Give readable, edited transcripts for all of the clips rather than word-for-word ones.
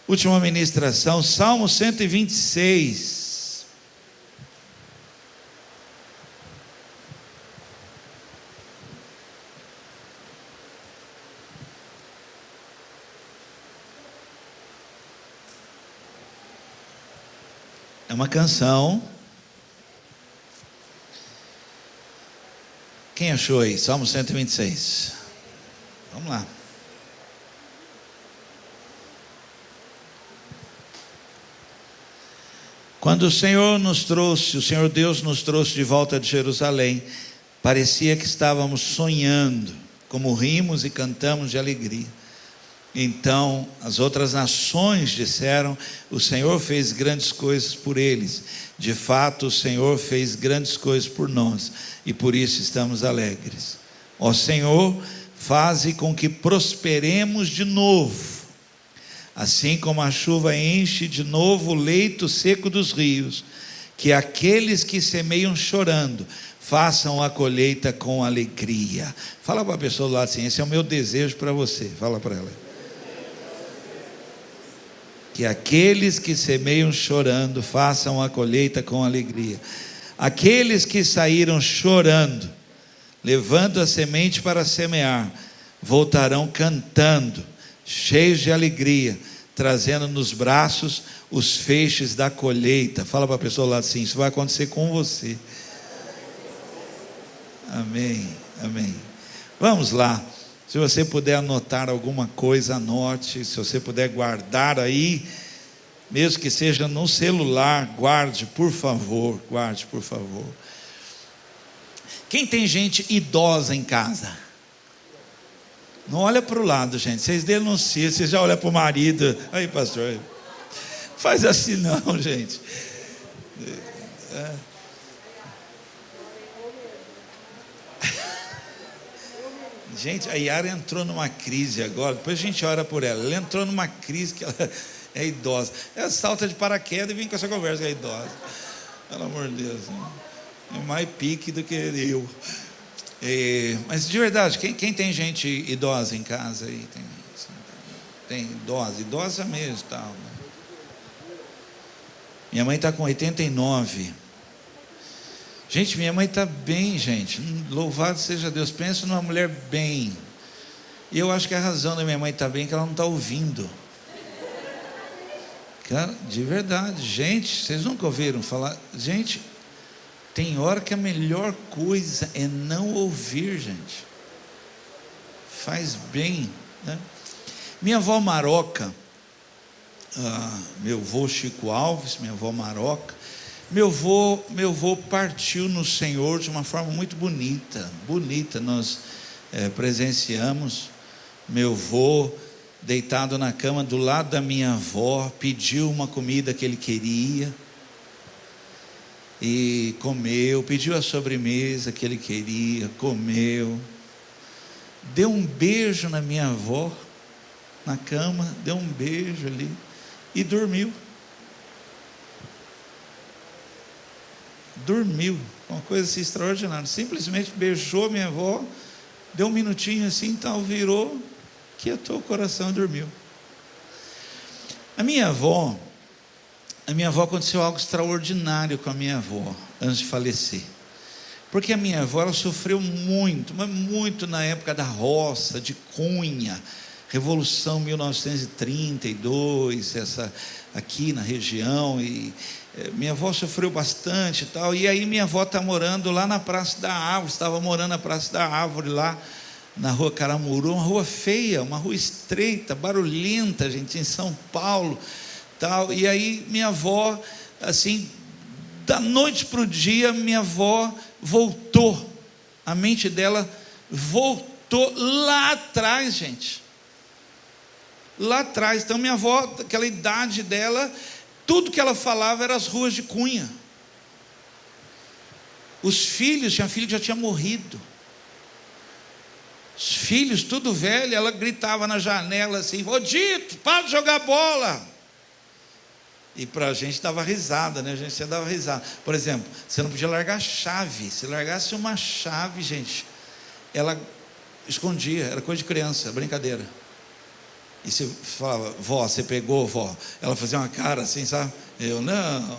Última ministração, Salmo 126. É uma canção. Quem achou aí? Salmo 126. Vamos lá. Quando o Senhor Deus nos trouxe de volta de Jerusalém, parecia que estávamos sonhando, como rimos e cantamos de alegria. Então as outras nações disseram: o Senhor fez grandes coisas por eles. De fato, o Senhor fez grandes coisas por nós, e por isso estamos alegres. Ó Senhor, faze com que prosperemos de novo, assim como a chuva enche de novo o leito seco dos rios. Que aqueles que semeiam chorando façam a colheita com alegria. Fala para a pessoa do lado assim: esse é o meu desejo para você. Fala para ela. Que aqueles que semeiam chorando façam a colheita com alegria. Aqueles que saíram chorando, levando a semente para semear, voltarão cantando, cheios de alegria, trazendo nos braços os feixes da colheita. Fala para a pessoa lá assim: isso vai acontecer com você. Amém, amém. Vamos lá. Se você puder anotar alguma coisa, anote. Se você puder guardar aí, mesmo que seja no celular, guarde, por favor. Guarde, por favor. Quem tem gente idosa em casa? Não olha para o lado, gente. Vocês denunciam, vocês já olham para o marido. Aí, pastor, faz assim não, gente. Gente, a Yara entrou numa crise agora. Depois a gente ora por ela. Ela entrou numa crise que ela é idosa. Ela salta de paraquedas e vem com essa conversa que é idosa. Pelo amor de Deus, né? É mais pique do que eu. Mas de verdade, quem tem gente idosa em casa aí? Tem idosa mesmo, tal, né? Minha mãe está com 89. Gente, minha mãe está bem, gente. Louvado seja Deus. Pensa numa mulher bem. E eu acho que a razão da minha mãe estar bem é que ela não está ouvindo. Cara, de verdade, gente, vocês nunca ouviram falar? Gente, tem hora que a melhor coisa é não ouvir, gente. Faz bem, né? Minha avó Maroca, meu avô Chico Alves, minha avó Maroca, meu avô partiu no Senhor de uma forma muito bonita. Nós presenciamos meu avô deitado na cama do lado da minha avó, pediu uma comida que ele queria e comeu, pediu a sobremesa que ele queria, comeu, deu um beijo na minha avó na cama, deu um beijo ali e dormiu. Uma coisa assim extraordinária. Simplesmente beijou minha avó, deu um minutinho assim, tal, virou, quietou o coração e dormiu. A minha avó aconteceu algo extraordinário com a minha avó antes de falecer. Porque a minha avó, ela sofreu muito, mas muito na época da roça, de Cunha, Revolução 1932, essa aqui na região, e minha avó sofreu bastante e tal. E aí minha avó está morando lá na Praça da Árvore, estava morando na Praça da Árvore, lá na rua Caramuru, uma rua feia, uma rua estreita, barulhenta, gente, em São Paulo, tal. E aí minha avó, assim, da noite para o dia, minha avó voltou, a mente dela voltou lá atrás, gente, lá atrás. Então minha avó, aquela idade dela, tudo que ela falava era as ruas de Cunha. Os filhos, tinha filho que já tinha morrido, os filhos tudo velho. Ela gritava na janela assim: ô Dito, para de jogar bola. E para a gente dava risada, né? A gente já dava risada. Por exemplo, você não podia largar chave. Se largasse uma chave, gente, ela escondia, era coisa de criança, brincadeira. E você falava: vó, você pegou, vó? Ela fazia uma cara assim, sabe? Eu: não.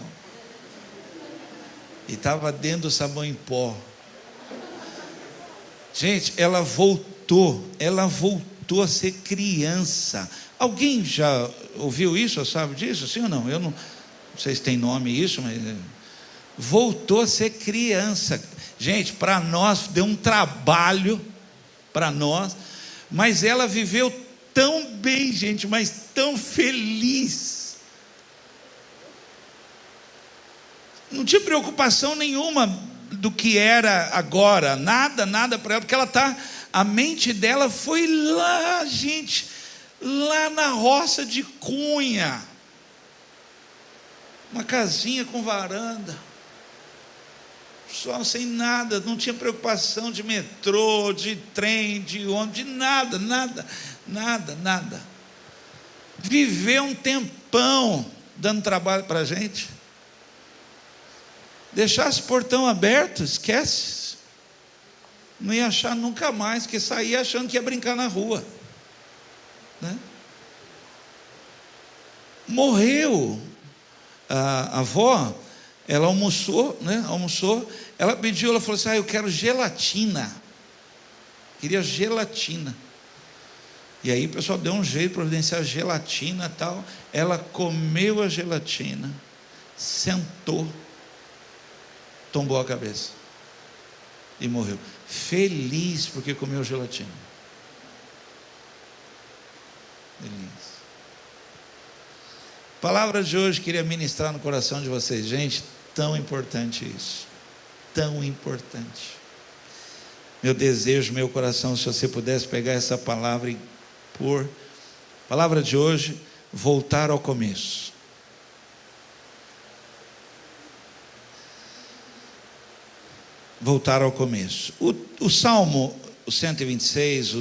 E estava dentro do sabão em pó. Gente, ela voltou a ser criança. Alguém já ouviu isso, ou sabe disso? Sim ou não? Eu não sei se tem nome isso, mas voltou a ser criança. Gente, para nós deu um trabalho, para nós, mas ela viveu tão bem, gente, mas tão feliz. Não tinha preocupação nenhuma do que era agora, nada para ela, porque a mente dela foi lá, gente, lá na roça de Cunha, uma casinha com varanda, só sem nada, não tinha preocupação de metrô, de trem, de ônibus, de nada. Viveu um tempão dando trabalho para a gente. Deixasse o portão aberto, esquece, não ia achar nunca mais, porque saía achando que ia brincar na rua, né? Morreu a avó, ela almoçou, ela pediu, ela falou assim: eu quero gelatina, queria gelatina. E aí o pessoal deu um jeito de providenciar gelatina e tal. Ela comeu a gelatina, sentou, tombou a cabeça e morreu, feliz porque comeu gelatina. Feliz. Palavra de hoje, queria ministrar no coração de vocês. Gente, tão importante isso, tão importante. Meu desejo, meu coração, se você pudesse pegar essa palavra e pôr, palavra de hoje, voltar ao começo. Voltar ao começo. O Salmo 126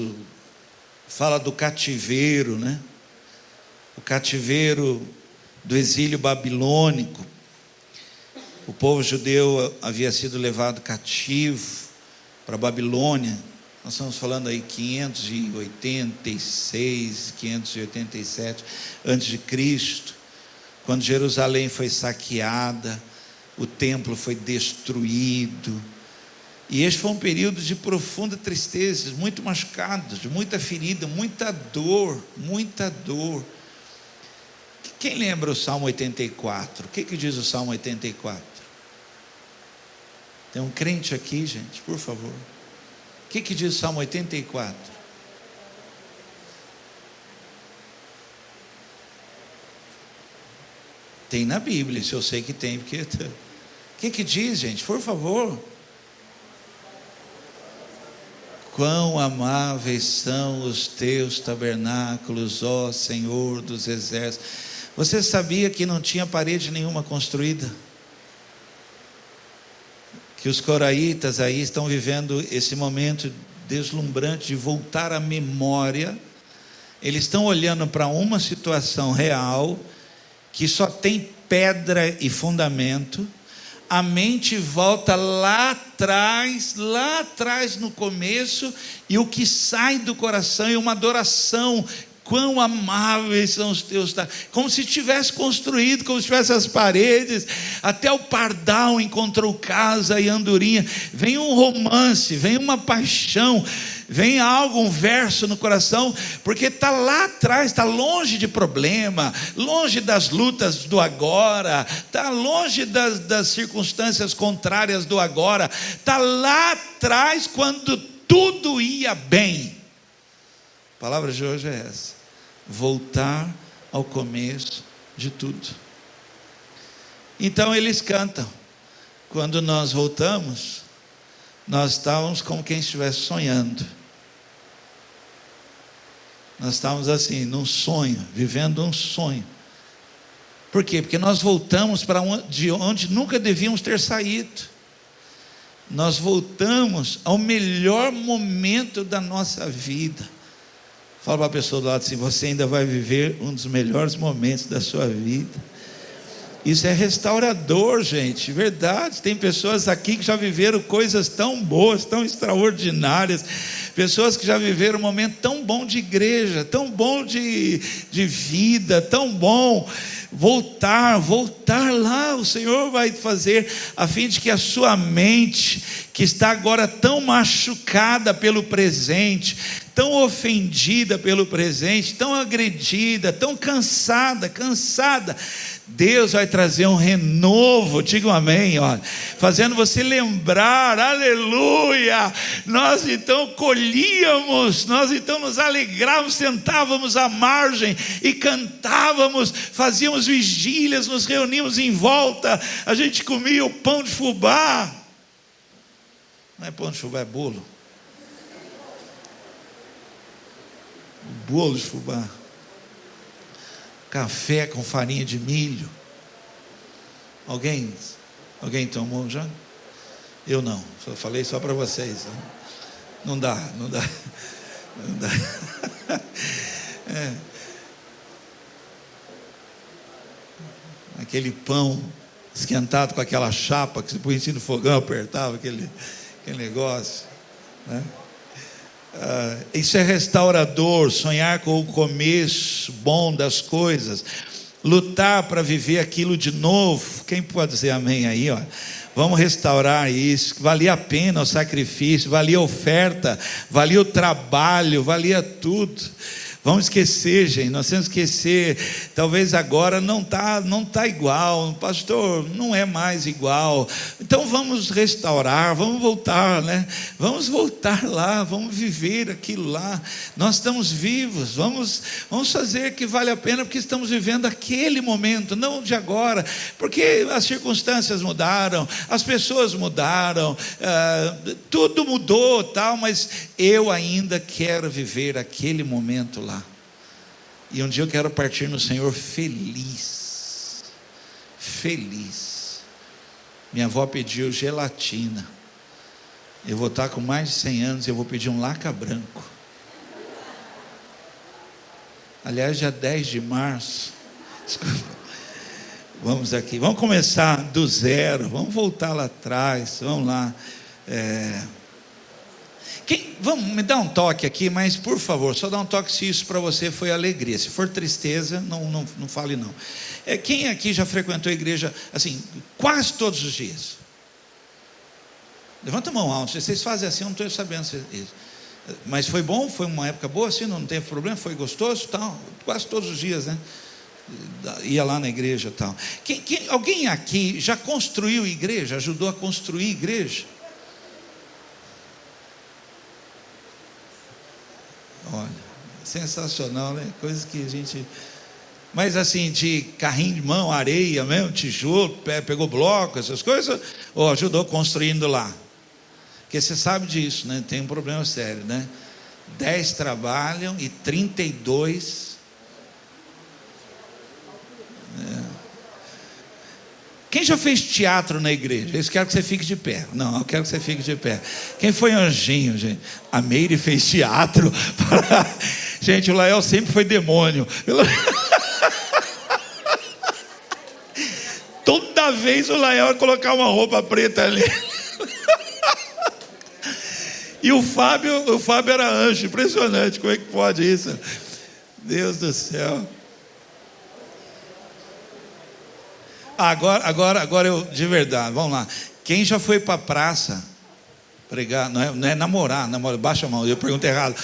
fala do cativeiro, né? O cativeiro do exílio babilônico. O povo judeu havia sido levado cativo para a Babilônia. Nós estamos falando aí 586, 587 antes de Cristo, quando Jerusalém foi saqueada, o templo foi destruído. E este foi um período de profunda tristeza, muito machucados, de muita ferida, muita dor. Quem lembra o Salmo 84? O que diz o Salmo 84? Tem um crente aqui, gente, por favor. O que diz o Salmo 84? Tem na Bíblia, se eu sei que tem, porque... O que diz, gente, por favor? Quão amáveis são os teus tabernáculos, ó Senhor dos exércitos. Você sabia que não tinha parede nenhuma construída? Que os coraitas aí estão vivendo esse momento deslumbrante de voltar à memória. Eles estão olhando para uma situação real, que só tem pedra e fundamento. A mente volta lá atrás no começo, e o que sai do coração é uma adoração. Quão amáveis são os teus, como se tivesse construído, como se tivesse as paredes, até o pardal encontrou casa e andorinha. Vem um romance, vem uma paixão, vem algo, um verso no coração, porque está lá atrás, está longe de problema, longe das lutas do agora, está longe das circunstâncias contrárias do agora, está lá atrás quando tudo ia bem. A palavra de hoje é essa: voltar ao começo de tudo. Então eles cantam. Quando nós voltamos, nós estávamos como quem estivesse sonhando. Nós estávamos assim, num sonho, vivendo um sonho. Por quê? Porque nós voltamos para de onde nunca devíamos ter saído. Nós voltamos ao melhor momento da nossa vida. Fala para a pessoa do lado assim: você ainda vai viver um dos melhores momentos da sua vida. Isso é restaurador, gente, verdade. Tem pessoas aqui que já viveram coisas tão boas, tão extraordinárias, pessoas que já viveram um momento tão bom de igreja, tão bom de vida, tão bom. Voltar lá, o Senhor vai fazer, a fim de que a sua mente, que está agora tão machucada pelo presente, tão ofendida pelo presente, tão agredida, tão cansada, Deus vai trazer um renovo, diga um amém, olha, fazendo você lembrar, aleluia, nós então colhíamos, nós então nos alegrávamos, sentávamos à margem e cantávamos, fazíamos vigílias, nos reuníamos em volta, a gente comia o pão de fubá, não é pão de fubá, é bolo, o bolo de fubá, café com farinha de milho. Alguém tomou já? Eu não, só falei só para vocês. Não dá. Aquele pão esquentado com aquela chapa que você põe em cima do fogão, apertava aquele negócio, né? Isso é restaurador, sonhar com o começo bom das coisas, lutar para viver aquilo de novo. Quem pode dizer amém aí, ó? Vamos restaurar isso, valia a pena o sacrifício, valia a oferta, valia o trabalho, valia tudo. Vamos esquecer, gente, nós temos que esquecer. Talvez agora não está igual, pastor, não é mais igual. Então vamos restaurar, vamos voltar, né? Vamos voltar lá, vamos viver aquilo lá. Nós estamos vivos, vamos fazer que vale a pena, porque estamos vivendo aquele momento, não de agora, porque as circunstâncias mudaram, as pessoas mudaram, tudo mudou, tal, mas eu ainda quero viver aquele momento lá. E um dia eu quero partir no Senhor feliz. Minha avó pediu gelatina. Eu vou estar com mais de 100 anos e eu vou pedir um laca branco. Aliás, dia 10 de março. Desculpa. Vamos aqui. Vamos começar do zero. Vamos voltar lá atrás. Vamos lá. Vamos me dar um toque aqui, mas por favor, só dá um toque se isso para você foi alegria. Se for tristeza, não fale não. Quem aqui já frequentou a igreja assim, quase todos os dias? Levanta a mão alto. Se vocês fazem assim, eu não estou sabendo se isso. Mas foi bom? Foi uma época boa assim? Não teve problema? Foi gostoso? Tal? Quase todos os dias, né? Ia lá na igreja tal. Alguém aqui já construiu igreja? Ajudou a construir igreja? Olha, sensacional, né? Coisa que a gente... Mas assim, de carrinho de mão, areia mesmo, tijolo, pegou bloco, essas coisas, ou ajudou construindo lá? Porque você sabe disso, né? Tem um problema sério, né? 10 trabalham e 32... Quem já fez teatro na igreja? Eu quero que você fique de pé. Não, eu quero que você fique de pé. Quem foi anjinho, gente? A Meire fez teatro. Gente, o Lael sempre foi demônio. Toda vez o Lael ia colocar uma roupa preta ali. E o Fábio era anjo. Impressionante, como é que pode isso? Deus do céu. Agora eu, de verdade, vamos lá. Quem já foi para a praça pregar, não é namorar, baixa a mão, eu pergunto errado.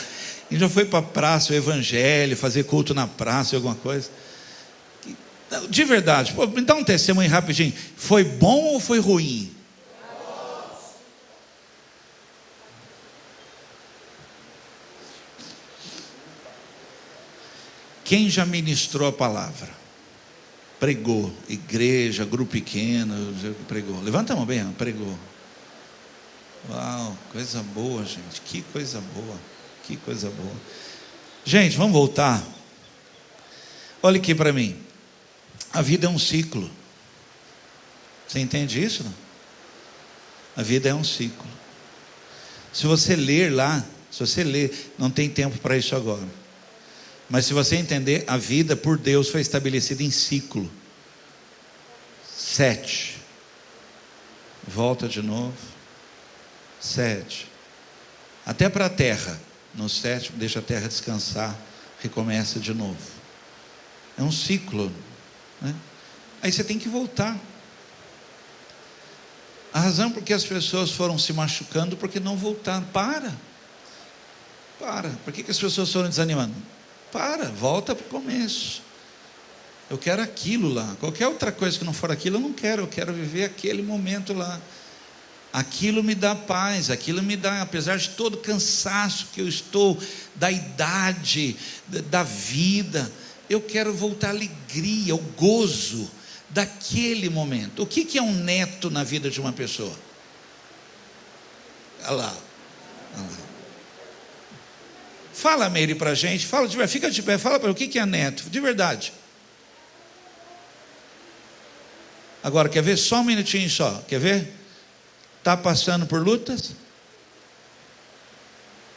Quem já foi para a praça, o evangelho, fazer culto na praça, alguma coisa? De verdade, me dá um testemunho rapidinho. Foi bom ou foi ruim? Quem já ministrou a palavra? Pregou, igreja, grupo pequeno, pregou. Levanta a mão bem, pregou. Uau, coisa boa, gente. Que coisa boa. Gente, vamos voltar. Olha aqui para mim. A vida é um ciclo. Você entende isso? Não? A vida é um ciclo. Se você ler lá, não tem tempo para isso agora. Mas se você entender, a vida por Deus foi estabelecida em ciclo. 7. Volta de novo. 7. até para a terra. No sétimo, deixa a terra descansar, recomeça de novo. É um ciclo, né? Aí você tem que voltar. A razão por que as pessoas foram se machucando, porque não voltaram. Para. Por que as pessoas foram desanimando? Volta para o começo. Eu quero aquilo lá. Qualquer outra coisa que não for aquilo, eu não quero. Eu quero viver aquele momento lá. Aquilo me dá paz, aquilo me dá, apesar de todo o cansaço que eu estou, da idade, da vida, eu quero voltar à alegria, ao gozo daquele momento. O que é um neto na vida de uma pessoa? Olha lá. Fala, Meire, para a gente, fica de pé, fala para o que é neto, de verdade. Agora, quer ver? Só um minutinho só, quer ver? Está passando por lutas?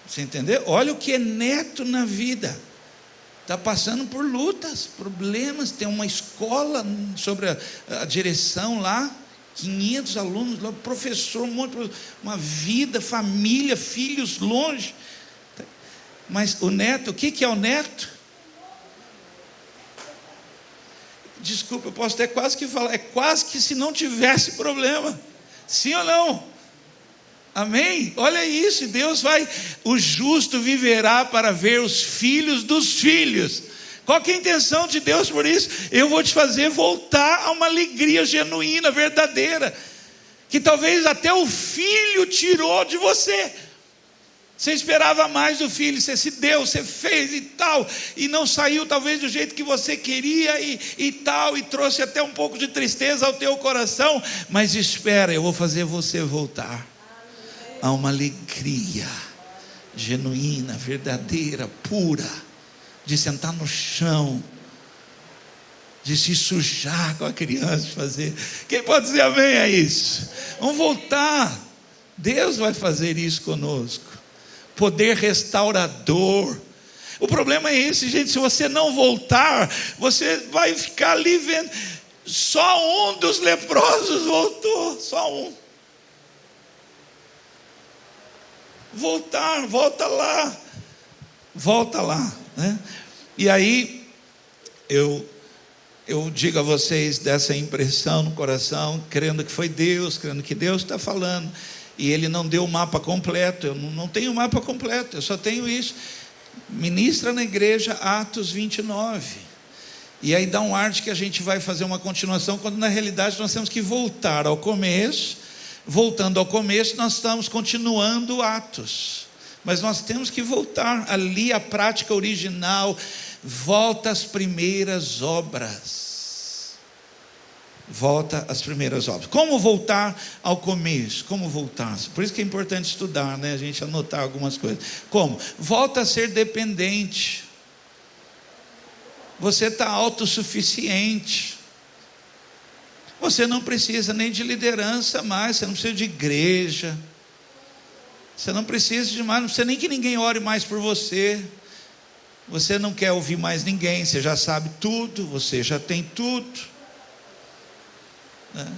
Você entendeu? Olha o que é neto na vida. Está passando por lutas, problemas. Tem uma escola sobre a direção lá, 500 alunos lá, professor, uma vida, família, filhos longe. Mas o neto, o que é o neto? Desculpa, eu posso até quase que falar, é quase que se não tivesse problema. Sim ou não? Amém? Olha isso, Deus vai, o justo viverá para ver os filhos dos filhos. Qual que é a intenção de Deus por isso? Eu vou te fazer voltar a uma alegria genuína, verdadeira, que talvez até o filho tirou de você. Você esperava mais do filho, você se deu, você fez e tal, e não saiu talvez do jeito que você queria e tal, e trouxe até um pouco de tristeza ao teu coração, mas espera, eu vou fazer você voltar a uma alegria genuína, verdadeira, pura, de sentar no chão, de se sujar com a criança, de fazer. Quem pode dizer amém a isso? Vamos voltar. Deus vai fazer isso conosco. Poder restaurador. O problema é esse, gente. Se você não voltar, você vai ficar ali vendo. Só um dos leprosos voltou. Só um. Voltar, volta lá, né? E aí eu digo a vocês dessa impressão no coração, crendo que foi Deus, crendo que Deus está falando. E Ele não deu o mapa completo. Eu não tenho o mapa completo, eu só tenho isso. Ministra na igreja Atos 29. E aí dá um ar de que a gente vai fazer uma continuação, quando na realidade nós temos que voltar ao começo. Voltando ao começo, nós estamos continuando Atos, mas nós temos que voltar ali à prática original. Volta às primeiras obras. Volta às primeiras obras. Como voltar ao começo? Como voltar? Por isso que é importante estudar, né? A gente anotar algumas coisas. Como? Volta a ser dependente. Você está autossuficiente. Você não precisa nem de liderança mais, você não precisa de igreja, você não precisa de mais, não precisa nem que ninguém ore mais por você, você não quer ouvir mais ninguém, você já sabe tudo, você já tem tudo, né?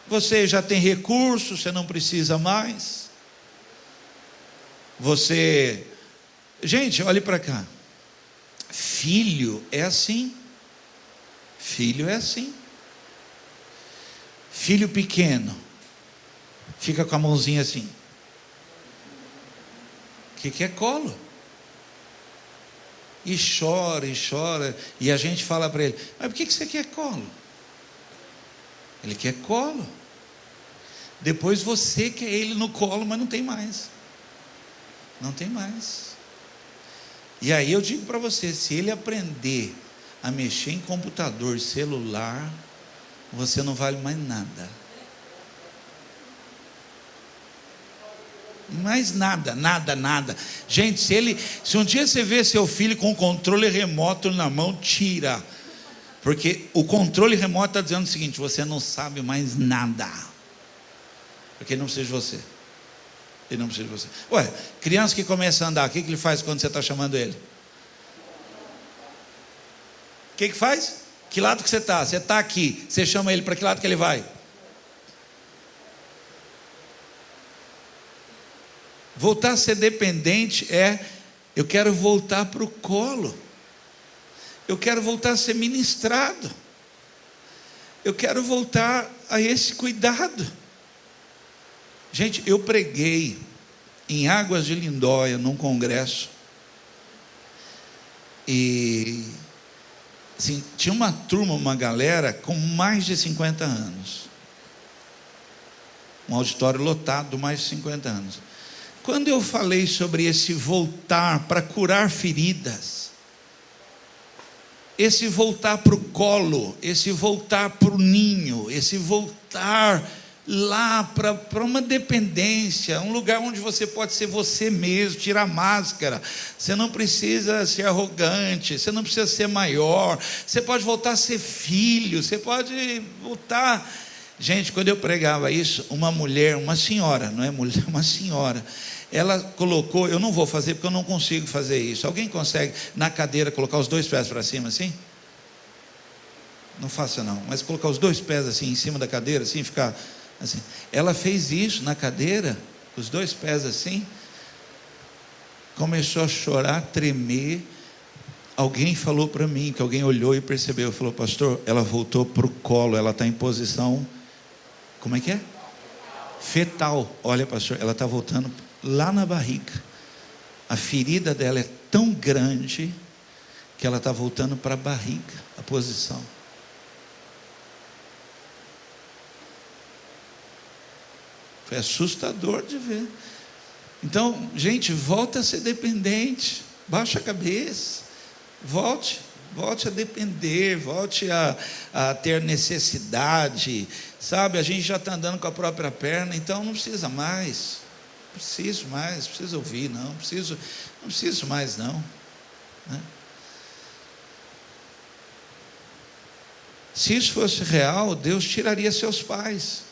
Você já tem recursos, você não precisa mais. Gente, olhe para cá, filho é assim, filho pequeno, fica com a mãozinha assim. O que é colo? E chora, e a gente fala para ele: mas por que você quer colo? Ele quer colo. Depois você quer ele no colo, mas não tem mais. E aí eu digo para você, se ele aprender a mexer em computador, celular, você não vale mais nada. Mais nada. Gente, se um dia você vê seu filho com o controle remoto na mão, tira. Porque o controle remoto está dizendo o seguinte: você não sabe mais nada. Porque ele não precisa de você. Ué, criança que começa a andar, o que ele faz quando você está chamando ele? O que faz? Que lado que você está? Você está aqui, você chama ele, para que lado que ele vai? Voltar a ser dependente eu quero voltar para o colo, eu quero voltar a ser ministrado, eu quero voltar a esse cuidado. Gente, eu preguei em Águas de Lindóia, num congresso, e assim, tinha uma turma, uma galera com mais de 50 anos, um auditório lotado, mais de 50 anos. Quando eu falei sobre esse voltar para curar feridas, esse voltar para o colo, esse voltar para o ninho, esse voltar lá para uma dependência, um lugar onde você pode ser você mesmo, tirar a máscara, você não precisa ser arrogante, você não precisa ser maior, você pode voltar a ser filho, você pode voltar. Gente, quando eu pregava isso, uma mulher, uma senhora, não é mulher, uma senhora, ela colocou, eu não vou fazer porque eu não consigo fazer isso. Alguém consegue na cadeira colocar os 2 pés para cima assim? Não faça não, mas colocar os 2 pés assim em cima da cadeira, assim, ficar assim. Ela fez isso na cadeira, os 2 pés assim, começou a chorar, tremer. Alguém falou para mim, que alguém olhou e percebeu, falou: pastor, ela voltou para o colo, ela está em posição, como é que é? Fetal. Olha, pastor, ela está voltando lá na barriga, a ferida dela é tão grande, que ela está voltando para a barriga, a posição. Foi assustador de ver. Então, gente, volta a ser dependente, baixa a cabeça, volte a depender, volte a ter necessidade, sabe? A gente já está andando com a própria perna, então não precisa mais, preciso ouvir, não preciso mais não, né? Se isso fosse real, Deus tiraria seus pais.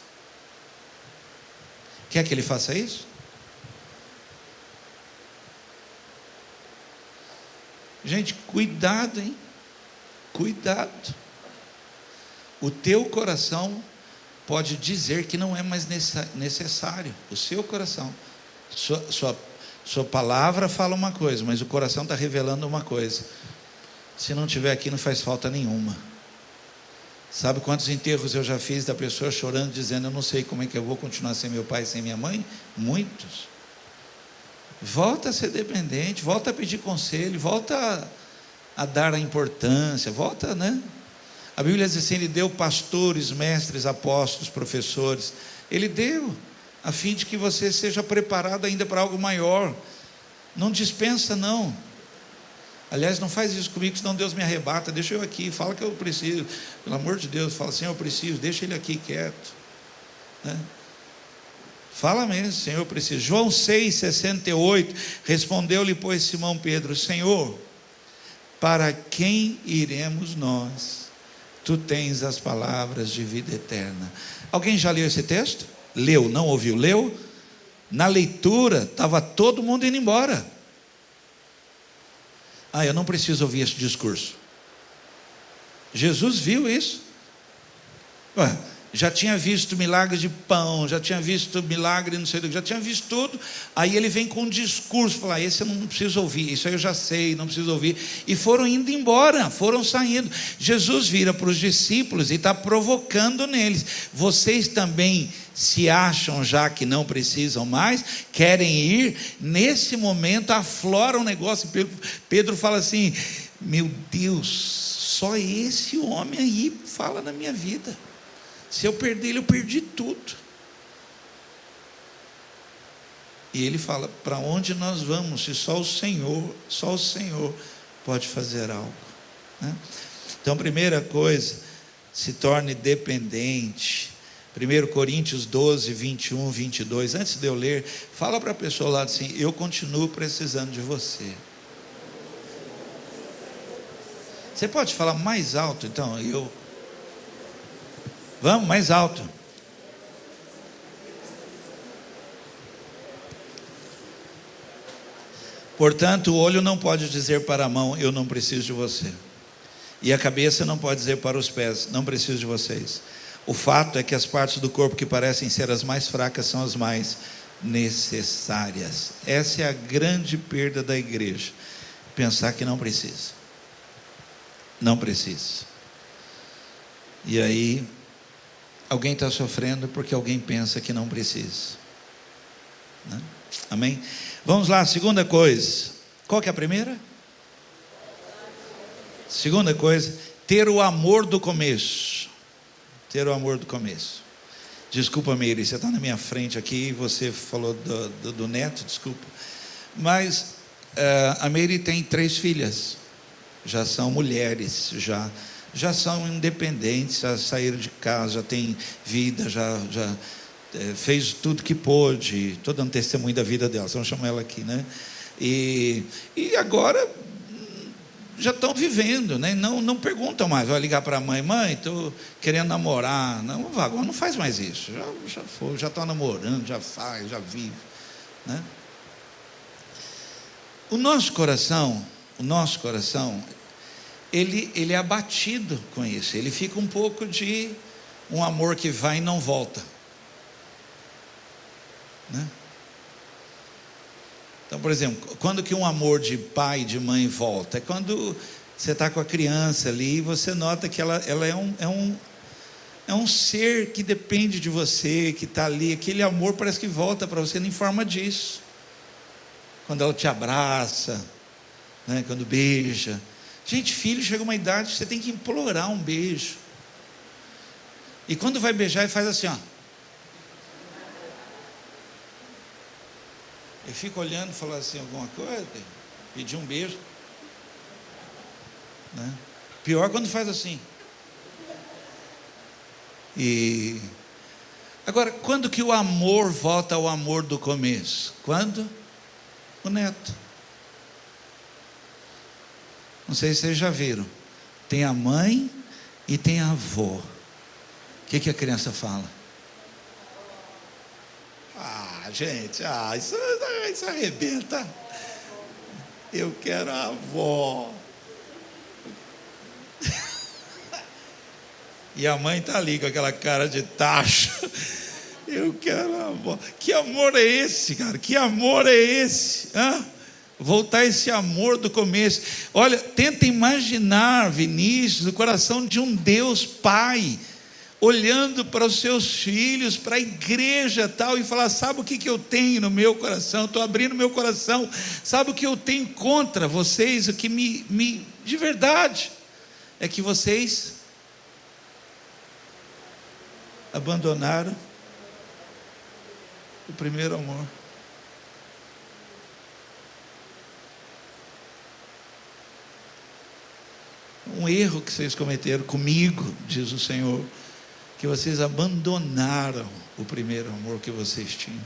Quer que Ele faça isso? Gente, cuidado, hein? Cuidado. O teu coração pode dizer que não é mais necessário. O seu coração, sua palavra fala uma coisa, mas o coração está revelando uma coisa. Se não estiver aqui, não faz falta nenhuma. Sabe quantos enterros eu já fiz da pessoa chorando, dizendo: eu não sei como é que eu vou continuar sem meu pai e sem minha mãe? Muitos. Volta a ser dependente, volta a pedir conselho, volta a dar a importância, volta, né? A Bíblia diz assim: Ele deu pastores, mestres, apóstolos, professores. Ele deu, a fim de que você seja preparado ainda para algo maior. Não dispensa não. Aliás, não faz isso comigo, senão Deus me arrebata. Deixa eu aqui, fala que eu preciso, pelo amor de Deus, fala: Senhor, eu preciso, deixa ele aqui quieto, né? Fala mesmo: Senhor, eu preciso. João 6,68, respondeu-lhe, pois, Simão Pedro: Senhor, para quem iremos nós? Tu tens as palavras de vida eterna. Alguém já leu esse texto? Leu, não ouviu? Leu? Na leitura, estava todo mundo indo embora. Eu não preciso ouvir esse discurso. Jesus viu isso. Já tinha visto milagre de pão, já tinha visto milagre não sei do que, já tinha visto tudo. Aí ele vem com um discurso, fala: esse eu não preciso ouvir, isso aí eu já sei, não preciso ouvir. E foram indo embora, foram saindo. Jesus vira para os discípulos e está provocando neles: vocês também se acham já que não precisam mais, querem ir? Nesse momento aflora um negócio. Pedro fala assim: meu Deus, só esse homem aí fala na minha vida. Se eu perder ele, eu perdi tudo. E ele fala: para onde nós vamos, se só o Senhor pode fazer algo, né? Então, primeira coisa, se torne dependente. 1 Coríntios 12, 21, 22. Antes de eu ler, fala para a pessoa lá assim: eu continuo precisando de você. Você pode falar mais alto, então? Vamos, mais alto. Portanto, o olho não pode dizer para a mão: eu não preciso de você. E a cabeça não pode dizer para os pés: não preciso de vocês. O fato é que as partes do corpo que parecem ser as mais fracas são as mais necessárias. Essa é a grande perda da igreja, pensar que não precisa. Não precisa. E aí, alguém está sofrendo porque alguém pensa que não precisa, né? Amém? Vamos lá, segunda coisa. Qual que é a primeira? Segunda coisa, ter o amor do começo. Ter o amor do começo. Desculpa, Meire, você está na minha frente aqui, você falou do neto, desculpa. Mas a Meire tem 3 filhas, já são mulheres, já são independentes, já saíram de casa, já tem vida, já fez tudo que pôde. Estou dando testemunho da vida delas, vamos chamar ela aqui, né? E agora já estão vivendo, né? Não perguntam mais, vai ligar para a mãe, estou querendo namorar. Não, agora não faz mais isso, já está namorando, já faz, já vive, né? O nosso coração, ele é abatido com isso, ele fica um pouco de um amor que vai e não volta, né? Então, por exemplo, quando que um amor de pai e de mãe volta? É quando você está com a criança ali e você nota que ela é um ser que depende de você, que está ali. Aquele amor parece que volta para você em forma disso. Quando ela te abraça, né? Quando beija. Gente, filho chega uma idade que você tem que implorar um beijo. E quando vai beijar, ele faz assim, ó. Ele fica olhando e fala assim alguma coisa, pedir um beijo, né? Pior quando faz assim. E agora, quando que o amor volta ao amor do começo? Quando? O neto. Não sei se vocês já viram. Tem a mãe e tem a avó. O que a criança fala? Gente, isso arrebenta. Eu quero a avó. E a mãe está ali com aquela cara de tacho. Eu quero a avó. Que amor é esse, cara? Que amor é esse? Voltar esse amor do começo. Olha, tenta imaginar, Vinícius, o coração de um Deus Pai, olhando para os seus filhos, para a igreja tal, e falar: sabe o que eu tenho no meu coração? Estou abrindo meu coração. Sabe o que eu tenho contra vocês? O que de verdade é que vocês abandonaram o primeiro amor. Um erro que vocês cometeram comigo, diz o Senhor, que vocês abandonaram o primeiro amor que vocês tinham.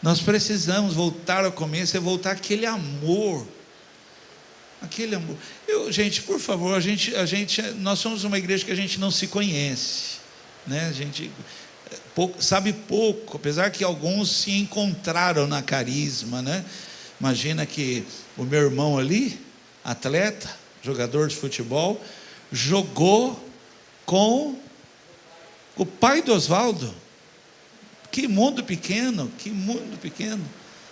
Nós precisamos voltar ao começo, voltar àquele amor. Aquele amor. Gente, por favor, nós somos uma igreja que a gente não se conhece, né? A gente sabe pouco, apesar que alguns se encontraram na Carisma, né? Imagina que o meu irmão ali, atleta, jogador de futebol, jogou com o pai do Oswaldo. Que mundo pequeno,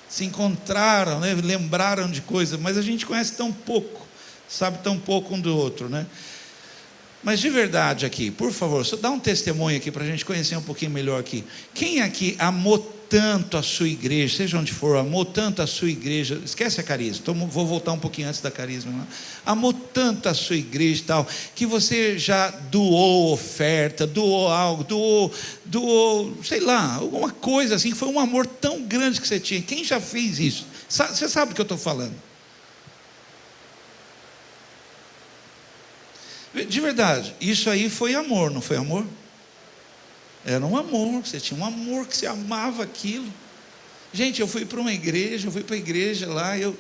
se encontraram, né? Lembraram de coisas, mas a gente conhece tão pouco, sabe tão pouco um do outro, né? Mas de verdade aqui, por favor, só dá um testemunho aqui para a gente conhecer um pouquinho melhor aqui. Quem aqui amou tanto a sua igreja, seja onde for, amou tanto a sua igreja, esquece a Carisma, vou voltar um pouquinho antes da Carisma, né? Amou tanto a sua igreja e tal, que você já doou oferta, doou algo, doou, sei lá, alguma coisa assim, que foi um amor tão grande que você tinha. Quem já fez isso? Você sabe do que eu estou falando? De verdade, isso aí foi amor, não foi amor? Era um amor, você tinha um amor que você amava aquilo. Gente, eu fui para a igreja lá, eu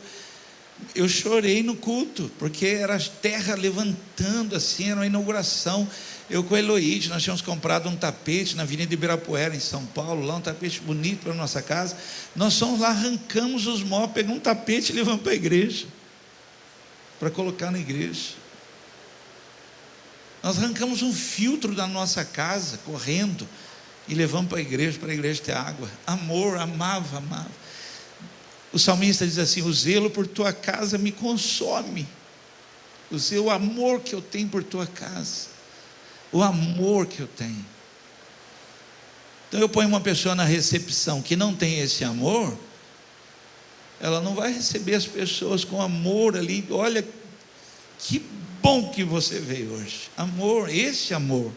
chorei no culto, porque era a terra levantando assim, era uma inauguração. Eu com a Eloíde, nós tínhamos comprado um tapete na Avenida Ibirapuera, em São Paulo, lá um tapete bonito para a nossa casa. Nós fomos lá, arrancamos os móveis, pegamos um tapete e levamos para a igreja, para colocar na igreja. Nós arrancamos um filtro da nossa casa, correndo, e levamos para a igreja ter água. Amor, amava. O salmista diz assim: o zelo por tua casa me consome. O amor que eu tenho por tua casa, o amor que eu tenho. Então eu ponho uma pessoa na recepção que não tem esse amor, ela não vai receber as pessoas com amor ali. Olha que bom que você veio hoje. Amor, esse amor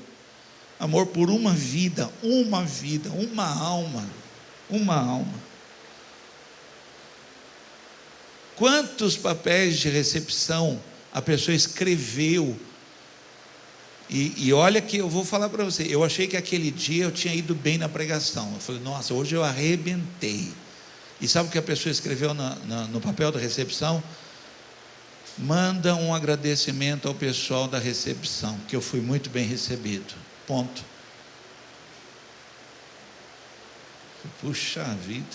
por uma vida, uma alma. Quantos papéis de recepção a pessoa escreveu? E olha que eu vou falar para você, eu achei que aquele dia eu tinha ido bem na pregação. Eu falei, nossa, hoje eu arrebentei. E sabe o que a pessoa escreveu no papel da recepção? Manda um agradecimento ao pessoal da recepção, que eu fui muito bem recebido. Ponto. Puxa vida.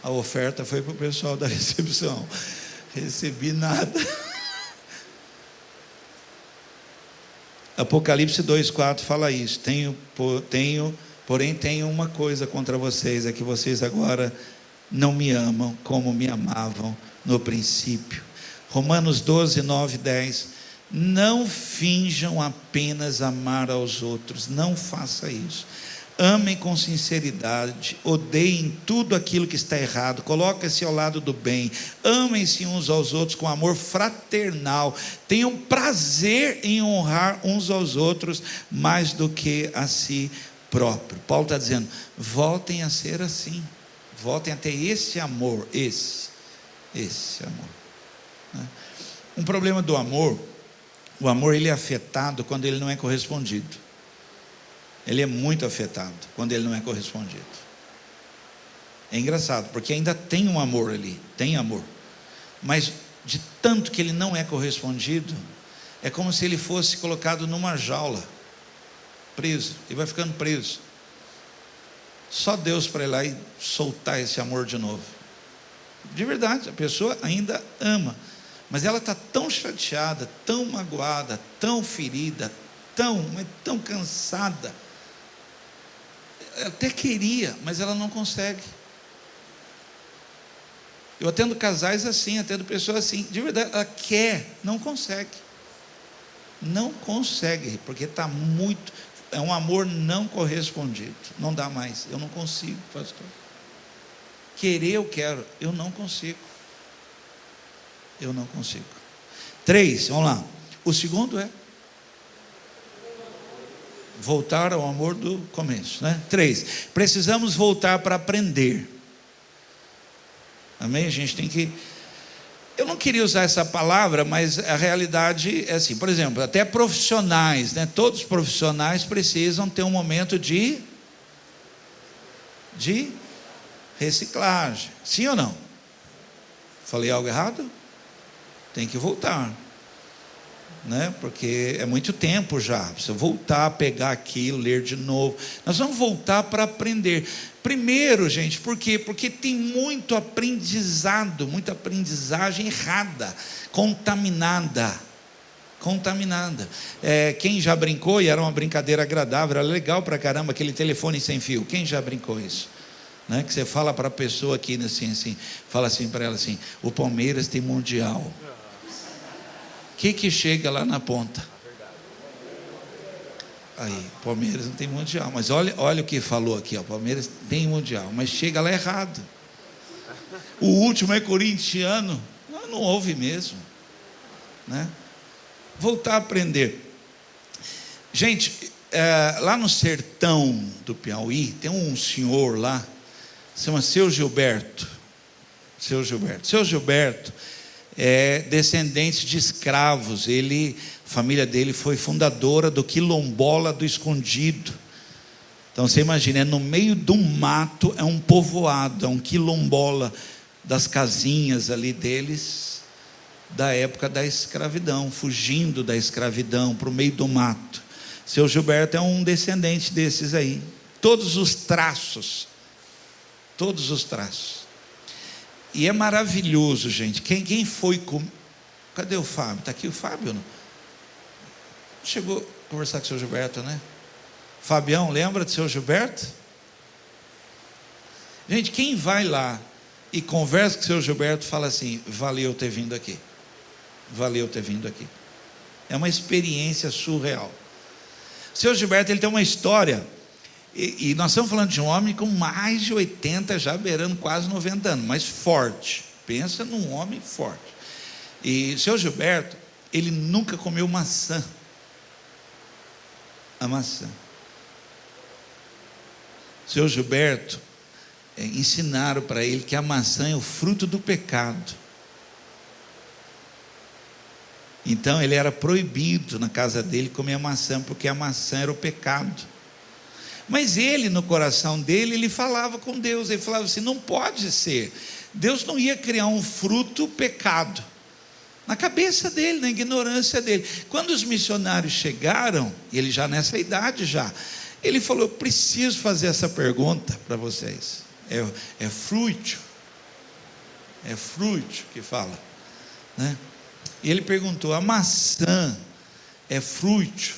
A oferta foi para o pessoal da recepção. Recebi nada. Apocalipse 2,4 fala isso. Porém tenho uma coisa contra vocês, é que vocês agora não me amam como me amavam no princípio. Romanos 12, 9 e 10. Não finjam apenas amar aos outros, não faça isso. Amem com sinceridade, odeiem tudo aquilo que está errado, coloquem-se ao lado do bem, amem-se uns aos outros com amor fraternal, tenham prazer em honrar uns aos outros mais do que a si próprio. Paulo está dizendo, voltem a ser assim, voltem a ter esse amor, esse amor. Um problema do amor, o amor ele é afetado quando ele não é correspondido. Ele é muito afetado quando ele não é correspondido. É engraçado, porque ainda tem um amor ali, tem amor, mas de tanto que ele não é correspondido, é como se ele fosse colocado numa jaula, preso, e vai ficando preso. Só Deus para ir lá e soltar esse amor de novo. De verdade, a pessoa ainda ama, mas ela está tão chateada, tão magoada, tão ferida, tão cansada. Ela até queria, mas ela não consegue. Eu atendo casais assim, atendo pessoas assim, de verdade, ela quer, não consegue, porque está muito, é um amor não correspondido, não dá mais, eu não consigo, pastor. Querer eu quero, eu não consigo. 3, vamos lá. O segundo é voltar ao amor do começo, né? 3, precisamos voltar para aprender. Amém? A gente tem que... Eu não queria usar essa palavra, mas a realidade é assim, por exemplo, até profissionais, né? Todos os profissionais precisam ter um momento de reciclagem, sim ou não? Falei algo errado? Tem que voltar, né? Porque é muito tempo já, precisa voltar a pegar aquilo, ler de novo. Nós vamos voltar para aprender. Primeiro, gente, por quê? Porque tem muito aprendizado, muita aprendizagem errada, contaminada. Quem já brincou, e era uma brincadeira agradável, era legal pra caramba, aquele telefone sem fio. Quem já brincou isso? Né? Que você fala para a pessoa aqui assim, fala assim para ela assim: o Palmeiras tem mundial. O que chega lá na ponta? Aí, Palmeiras não tem mundial, mas olha o que falou aqui, ó, Palmeiras tem mundial, mas chega lá errado. O último é corintiano, não houve mesmo, né? Voltar a aprender. Gente, lá no sertão do Piauí, tem um senhor lá, se chama Seu Gilberto. Seu Gilberto é descendente de escravos. A família dele foi fundadora do Quilombola do Escondido. Então você imagina, é no meio do mato, é um povoado, é um quilombola, das casinhas ali deles, da época da escravidão, fugindo da escravidão para o meio do mato. Seu Gilberto é um descendente desses aí. Todos os traços. E é maravilhoso, gente. Quem foi com... Cadê o Fábio? Está aqui o Fábio? Não? Chegou a conversar com o seu Gilberto, né? Fabião, lembra do seu Gilberto? Gente, quem vai lá e conversa com o seu Gilberto, fala assim: valeu ter vindo aqui. Valeu ter vindo aqui. É uma experiência surreal. O seu Gilberto, ele tem uma história, e nós estamos falando de um homem com mais de 80, já beirando quase 90 anos, mas forte. Pensa num homem forte. E o seu Gilberto, ele nunca comeu maçã. A maçã. O seu Gilberto, ensinaram para ele que a maçã é o fruto do pecado. Então ele era proibido na casa dele comer a maçã, porque a maçã era o pecado. Mas ele, no coração dele, ele falava com Deus, ele falava assim: não pode ser, Deus não ia criar um fruto pecado. Na cabeça dele, na ignorância dele. Quando os missionários chegaram, ele já nessa idade já, ele falou: eu preciso fazer essa pergunta para vocês. É fruto que fala, né? E ele perguntou: a maçã é fruto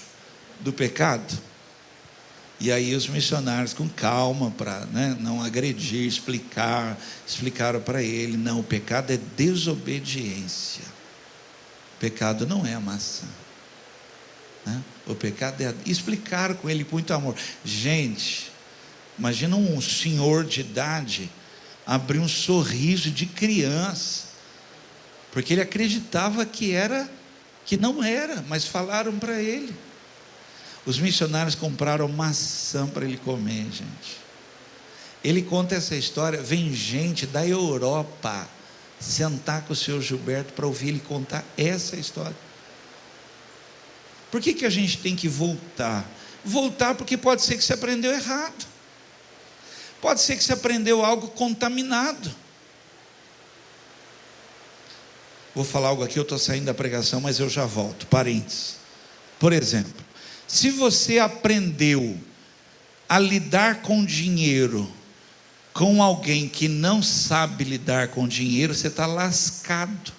do pecado? E aí os missionários, com calma, para, né, não agredir, explicaram para ele: não, o pecado é desobediência. O pecado não é a maçã, né? O pecado é explicaram com ele com muito amor. Gente, imagina um senhor de idade abrir um sorriso de criança, porque ele acreditava que não era, mas falaram para ele. Os missionários compraram maçã para ele comer, gente. Ele conta essa história, vem gente da Europa sentar com o seu Gilberto para ouvir ele contar essa história. Por que a gente tem que voltar? Voltar porque pode ser que você aprendeu errado. Pode ser que você aprendeu algo contaminado. Vou falar algo aqui, eu estou saindo da pregação, mas eu já volto. Parênteses. Por exemplo, se você aprendeu a lidar com dinheiro com alguém que não sabe lidar com dinheiro, você está lascado.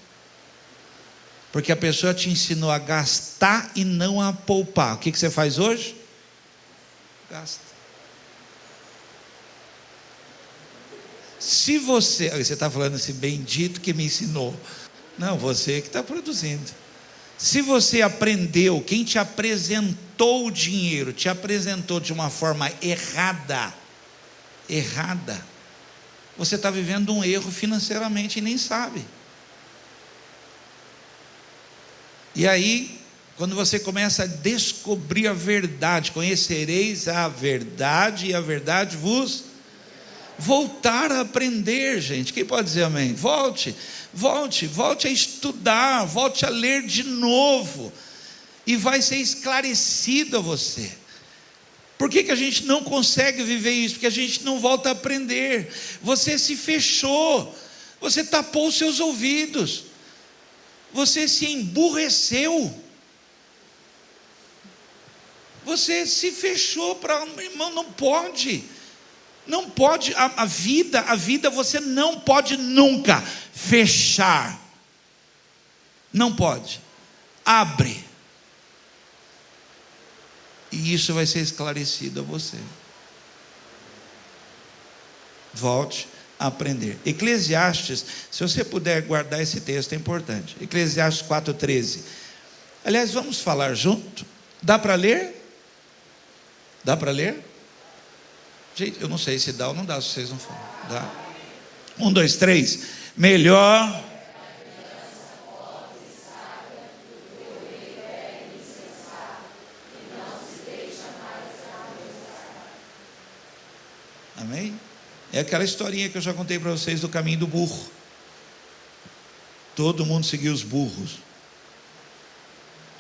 Porque a pessoa te ensinou a gastar e não a poupar. O que você faz hoje? Gasta. Se você está falando assim: bendito que me ensinou. Não, você que está produzindo. Se você aprendeu, quem te apresentou o dinheiro, te apresentou de uma forma errada, você está vivendo um erro financeiramente e nem sabe. E aí, quando você começa a descobrir a verdade, conhecereis a verdade e a verdade vos... Voltar a aprender, gente. Quem pode dizer amém? Volte a estudar, volte a ler de novo, e vai ser esclarecido a você. Por que a gente não consegue viver isso? Porque a gente não volta a aprender. Você se fechou, você tapou os seus ouvidos, você se emburreceu, você se fechou para... Irmão, não pode, a vida você não pode nunca fechar, não pode, abre, e isso vai ser esclarecido a você. Volte a aprender. Eclesiastes, se você puder guardar esse texto, é importante. Eclesiastes 4:13. Aliás, vamos falar junto? Dá para ler? Dá para ler? Gente, eu não sei se dá ou não dá, se vocês não falam. Dá? 1, 2, 3. Melhor. Amém? É aquela historinha que eu já contei para vocês do caminho do burro. Todo mundo seguiu os burros.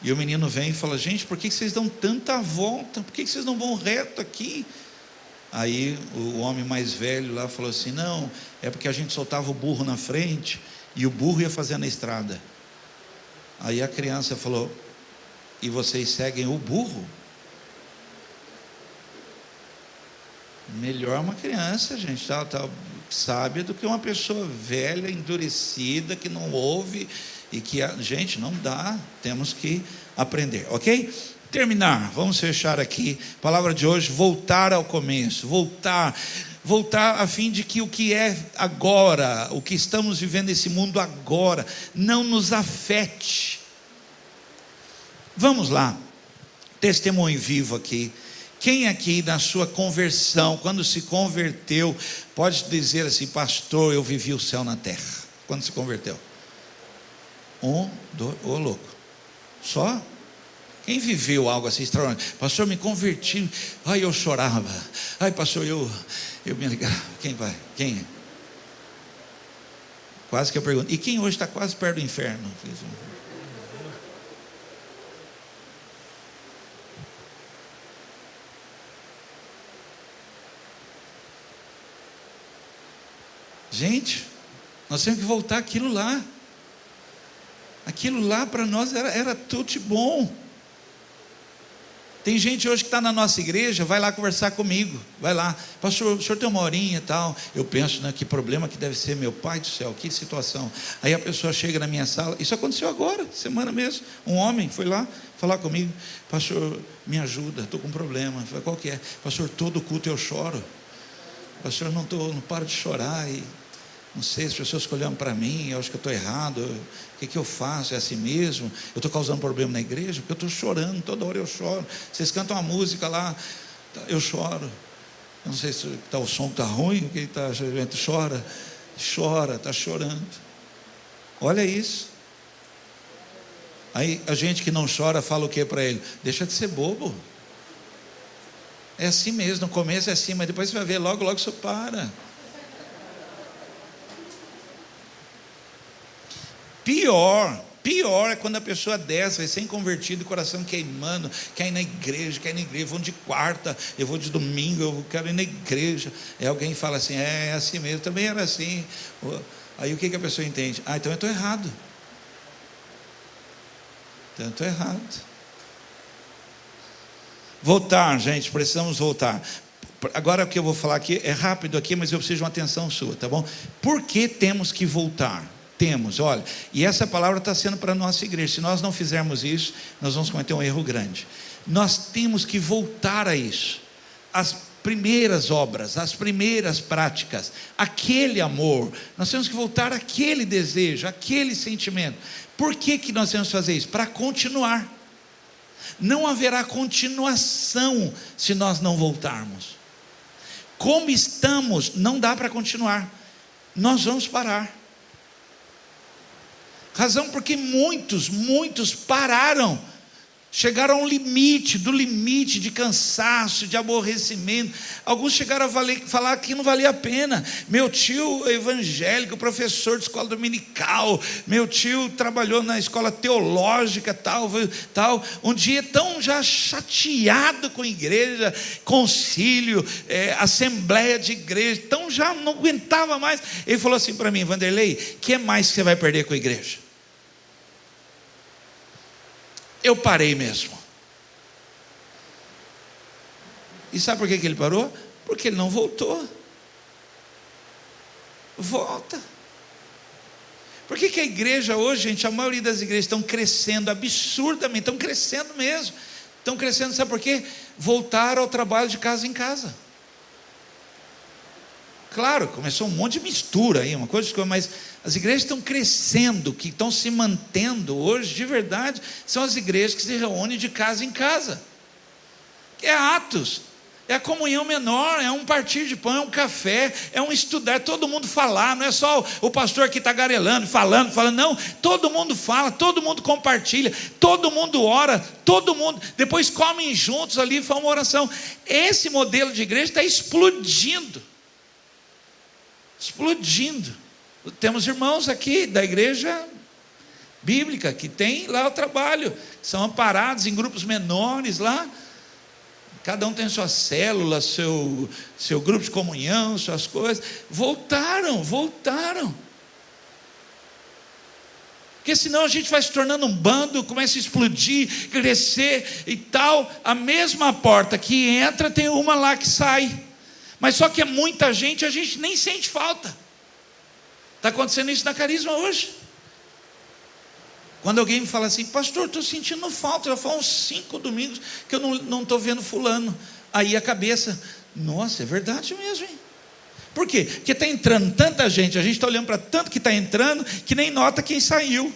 E o menino vem e fala: gente, por que vocês dão tanta volta? Por que vocês não vão reto aqui? Aí o homem mais velho lá falou assim: não, é porque a gente soltava o burro na frente e o burro ia fazendo a estrada. Aí a criança falou: e vocês seguem o burro? Melhor uma criança, gente, tá sábia do que uma pessoa velha, endurecida, que não ouve e que, gente, não dá, temos que aprender, ok? Terminar, vamos fechar aqui. A palavra de hoje, voltar ao começo, voltar a fim de que o que é agora, o que estamos vivendo nesse mundo agora, não nos afete. Vamos lá, testemunho vivo aqui. Quem aqui na sua conversão, quando se converteu, pode dizer assim: pastor, eu vivi o céu na terra, quando se converteu? 1, 2, ô louco, só? Quem viveu algo assim extraordinário? Pastor, me converti, ai eu chorava, ai pastor, eu me alegrava. Quem vai? Quem? Quase que eu pergunto, e quem hoje está quase perto do inferno? Gente, nós temos que voltar aquilo lá. Aquilo lá para nós era tudo de bom. Tem gente hoje que está na nossa igreja, vai lá conversar comigo, vai lá, pastor, o senhor tem uma horinha e tal. Eu penso, né, que problema que deve ser, meu pai do céu, que situação. Aí a pessoa chega na minha sala, isso aconteceu agora, semana mesmo. Um homem foi lá falar comigo: pastor, me ajuda, estou com um problema. Eu falei: qual que é? Pastor, todo culto eu choro. Pastor, não paro de chorar e não sei, as pessoas ficam olhando para mim, eu acho que eu estou errado, o que eu faço? É assim mesmo? Eu estou causando problema na igreja? Porque eu estou chorando, toda hora eu choro. Vocês cantam uma música lá, eu choro. Eu não sei se o som está ruim, o que está, chora, está chorando. Olha isso. Aí a gente que não chora fala o que para ele? Deixa de ser bobo. É assim mesmo, no começo é assim, mas depois você vai ver, logo isso para. Pior é quando a pessoa desce, recém-convertido, coração queimando, quer ir na igreja, vou de quarta, eu vou de domingo, eu quero ir na igreja. Aí alguém fala assim: é assim mesmo, também era assim. Aí o que a pessoa entende? Então eu estou errado. Voltar, gente, precisamos voltar. Agora o que eu vou falar aqui é rápido aqui, mas eu preciso de uma atenção sua, tá bom? Por que temos que voltar? Olha, e essa palavra está sendo para a nossa igreja. Se nós não fizermos isso, nós vamos cometer um erro grande. Nós temos que voltar a isso. As primeiras obras, as primeiras práticas, aquele amor, nós temos que voltar àquele desejo, aquele sentimento. Por que nós temos que fazer isso? Para continuar. Não haverá continuação se nós não voltarmos. Como estamos, não dá para continuar. Nós vamos parar. Razão porque muitos pararam, chegaram a um limite, de cansaço, de aborrecimento. Alguns chegaram a falar que não valia a pena. Meu tio evangélico, professor de escola dominical, meu tio trabalhou na escola teológica, tal. Um dia tão já chateado com a igreja, concílio, assembleia de igreja, tão já não aguentava mais. Ele falou assim para mim: Vanderlei, o que mais que você vai perder com a igreja? Eu parei mesmo. E sabe por que ele parou? Porque ele não voltou. Volta. Por que a igreja hoje, gente, a maioria das igrejas estão crescendo absurdamente, estão crescendo mesmo. Estão crescendo, sabe por quê? Voltaram ao trabalho de casa em casa. Claro, começou um monte de mistura aí, uma coisa, mas as igrejas estão crescendo, que estão se mantendo hoje, de verdade, são as igrejas que se reúnem de casa em casa. É Atos, é a comunhão menor, é um partir de pão, é um café, é um estudar, é todo mundo falar, não é só o pastor que está garelando, falando, não, todo mundo fala, todo mundo compartilha, todo mundo ora, todo mundo, depois comem juntos ali, faz uma oração. Esse modelo de igreja está explodindo. Temos irmãos aqui da igreja bíblica que tem lá o trabalho, são amparados em grupos menores lá, cada um tem sua célula, seu grupo de comunhão, suas coisas. Voltaram, porque senão a gente vai se tornando um bando, começa a explodir, crescer e tal. A mesma porta que entra, tem uma lá que sai. Mas só que é muita gente, a gente nem sente falta. Está acontecendo isso na Carisma hoje. Quando alguém me fala assim, pastor, estou sentindo falta, já faz uns 5 domingos que eu não estou vendo fulano. Aí a cabeça, nossa, é verdade mesmo, hein? Por quê? Porque está entrando tanta gente, a gente está olhando para tanto que está entrando, que nem nota quem saiu.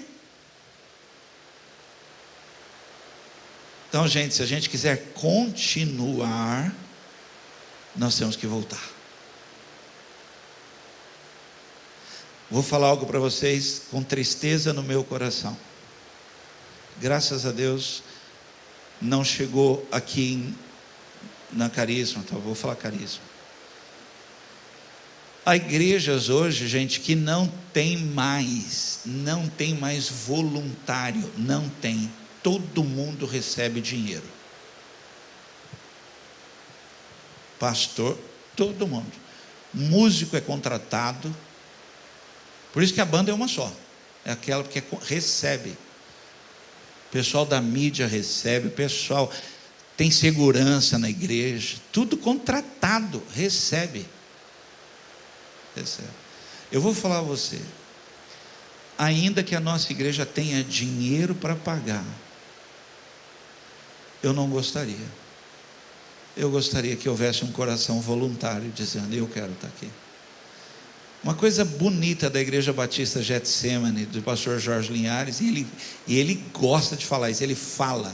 Então, gente, se a gente quiser continuar, nós temos que voltar. Vou falar algo para vocês com tristeza no meu coração. Graças a Deus, não chegou aqui na Carisma, então vou falar Carisma. Há igrejas hoje, gente, que não tem mais voluntário, não tem. Todo mundo recebe dinheiro. Pastor, todo mundo. Músico é contratado. Por isso que a banda é uma só. É aquela que recebe. O pessoal da mídia recebe, o pessoal tem segurança na igreja, tudo contratado, recebe. Eu vou falar a você, ainda que a nossa igreja tenha dinheiro para pagar, eu não gostaria. Eu gostaria que houvesse um coração voluntário, dizendo, eu quero estar aqui. Uma coisa bonita da Igreja Batista Getsemane, do pastor Jorge Linhares, e ele gosta de falar isso, ele fala,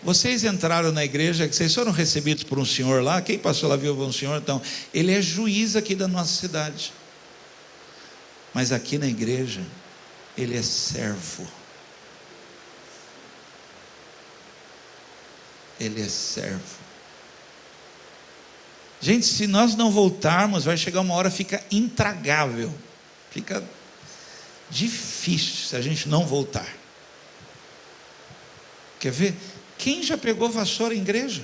vocês entraram na igreja, que vocês foram recebidos por um senhor lá, quem passou lá viu um senhor, então, ele é juiz aqui da nossa cidade, mas aqui na igreja, ele é servo, ele é servo. Gente, se nós não voltarmos, vai chegar uma hora, fica intragável, fica difícil se a gente não voltar. Quer ver? Quem já pegou vassoura em igreja?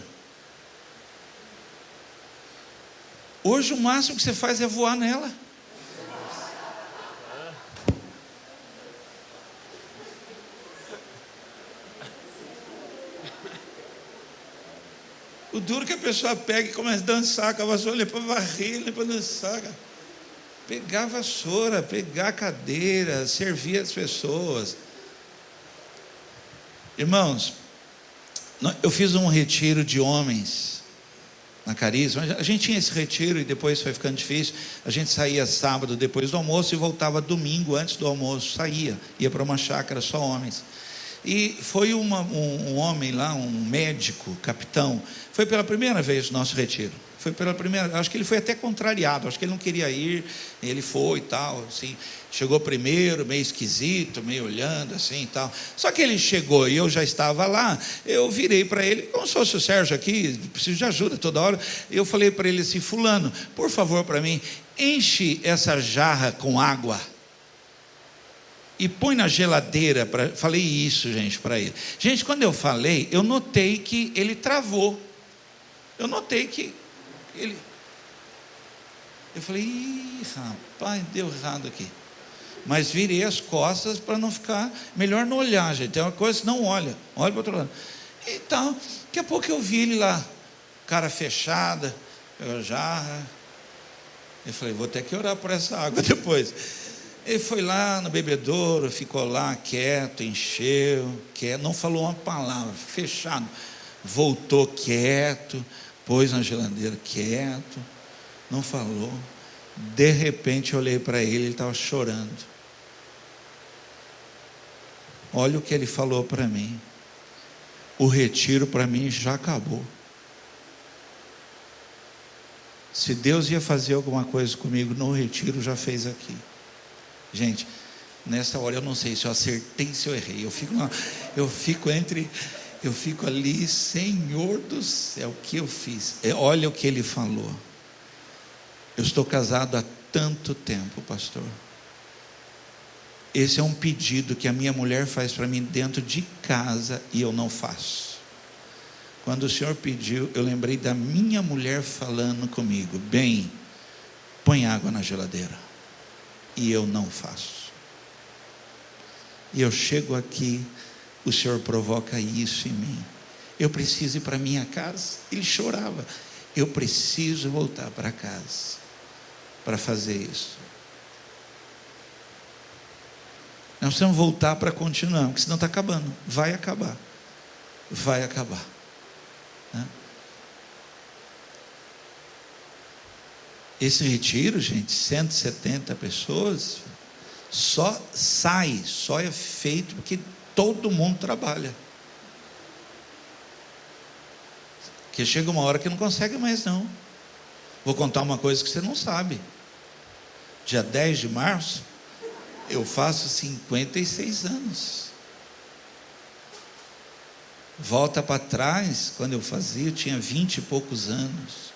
Hoje o máximo que você faz é voar nela. O duro que a pessoa pega e começa a dançar com a vassoura, para varrer, para dançar. Pegar a vassoura, pegar a cadeira, servir as pessoas. Irmãos, eu fiz um retiro de homens na Carisma. A gente tinha esse retiro e depois foi ficando difícil. A gente saía sábado depois do almoço e voltava domingo antes do almoço. Ia para uma chácara só homens. E foi um homem lá, um médico, capitão, foi pela primeira vez no nosso retiro. Foi pela primeira, acho que ele foi até contrariado, acho que ele não queria ir, ele foi e tal, assim, chegou primeiro, meio esquisito, meio olhando assim e tal. Só que ele chegou e eu já estava lá, eu virei para ele, como se fosse o Sérgio aqui, preciso de ajuda toda hora, eu falei para ele assim, fulano, por favor para mim, enche essa jarra com água e põe na geladeira, falei isso, gente, para ele. Gente, quando eu falei, eu notei que ele travou, eu notei que ele... Eu falei, ih, rapaz, deu errado aqui. Mas virei as costas para não ficar, melhor não olhar, gente, tem uma coisa que não olha para o outro lado. E tal, daqui a pouco eu vi ele lá, cara fechada, eu falei, vou ter que orar por essa água depois. Ele foi lá no bebedouro, ficou lá quieto, encheu, quieto, não falou uma palavra, fechado, voltou quieto, pôs na geladeira quieto, não falou. De repente eu olhei para ele estava chorando. Olha o que ele falou para mim, o retiro para mim já acabou. Se Deus ia fazer alguma coisa comigo no retiro, já fez aqui. Gente, nessa hora eu não sei se eu acertei, se eu errei. Eu fico ali, Senhor do céu, o que eu fiz? Olha o que ele falou. Eu estou casado há tanto tempo, pastor. Esse é um pedido que a minha mulher faz para mim dentro de casa e eu não faço. Quando o Senhor pediu, eu lembrei da minha mulher falando comigo, bem, põe água na geladeira. E eu não faço. E eu chego aqui, o Senhor provoca isso em mim. Eu preciso ir para minha casa. Ele chorava. Eu preciso voltar para casa para fazer isso. Nós precisamos voltar para continuar, porque senão está acabando. Vai acabar. Vai acabar. Né? Esse retiro, gente, 170 pessoas, só é feito porque todo mundo trabalha. Porque chega uma hora que não consegue mais não. Vou contar uma coisa que você não sabe. Dia 10 de março, eu faço 56 anos. Volta para trás, quando eu fazia, eu tinha 20 e poucos anos.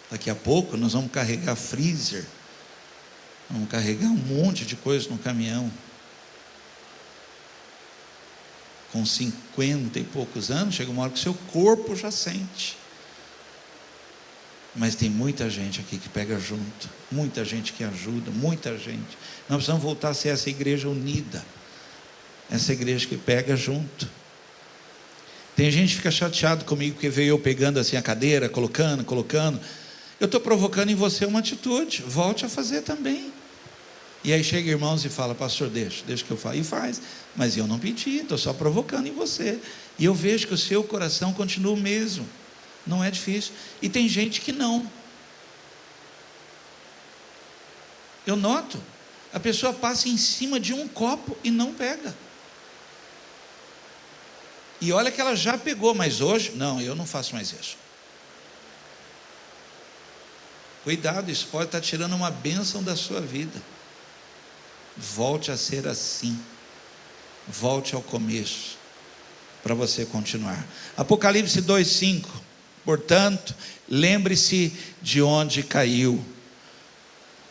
Daqui a pouco nós vamos carregar freezer, vamos carregar um monte de coisa no caminhão. Com 50 e poucos anos, chega uma hora que o seu corpo já sente. Mas tem muita gente aqui que pega junto, muita gente que ajuda, muita gente. Nós precisamos voltar a ser essa igreja unida, essa igreja que pega junto. Tem gente que fica chateado comigo porque veio eu pegando assim a cadeira, colocando. Eu estou provocando em você uma atitude, volte a fazer também. E aí chega irmãos e fala: pastor, deixa que eu faço. E faz, mas eu não pedi, estou só provocando em você. E eu vejo que o seu coração continua o mesmo. Não é difícil. E tem gente que não. Eu noto, a pessoa passa em cima de um copo e não pega. E olha que ela já pegou, mas hoje, não, eu não faço mais isso. Cuidado, isso pode estar tirando uma bênção da sua vida. Volte a ser assim. Volte ao começo, para você continuar. Apocalipse 2:5. Portanto, lembre-se de onde caiu.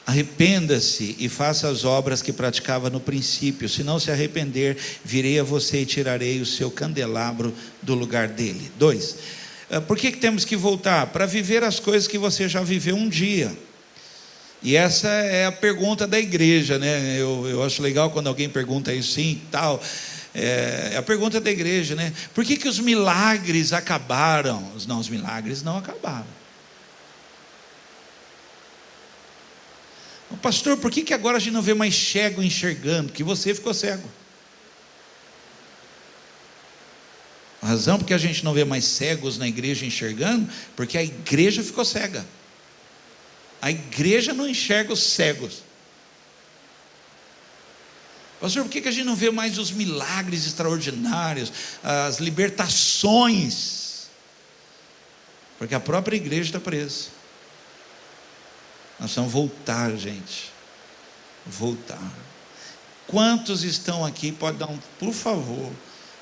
Arrependa-se e faça as obras que praticava no princípio. Se não se arrepender, virei a você e tirarei o seu candelabro do lugar dele. 2. Por que temos que voltar? Para viver as coisas que você já viveu um dia. E essa é a pergunta da igreja, né? Eu acho legal quando alguém pergunta isso, sim, tal. É a pergunta da igreja, né? Por que os milagres acabaram? Não, os milagres não acabaram. Pastor, por que agora a gente não vê mais cego enxergando? Que você ficou cego. A razão porque a gente não vê mais cegos na igreja enxergando, porque a igreja ficou cega. A igreja não enxerga os cegos. Pastor, por que a gente não vê mais os milagres extraordinários, as libertações? Porque a própria igreja está presa. Nós vamos voltar, gente. Voltar. Quantos estão aqui, pode dar por favor,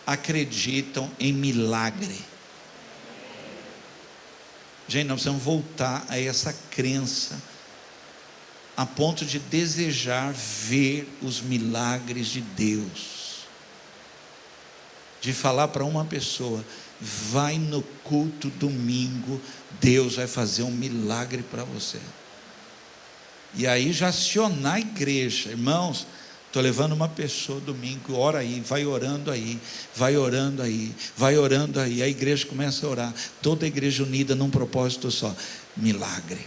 acreditam em milagre? Gente, nós precisamos voltar a essa crença, a ponto de desejar ver os milagres de Deus, de falar para uma pessoa: vai no culto domingo, Deus vai fazer um milagre para você. E aí já acionar a igreja: irmãos, estou levando uma pessoa domingo, ora aí, vai orando aí, vai orando aí, vai orando aí. A igreja começa a orar, toda a igreja unida num propósito só: milagre.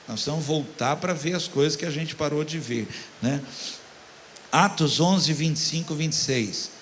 Nós vamos voltar para ver as coisas que a gente parou de ver, né? Atos 11, 25, 26.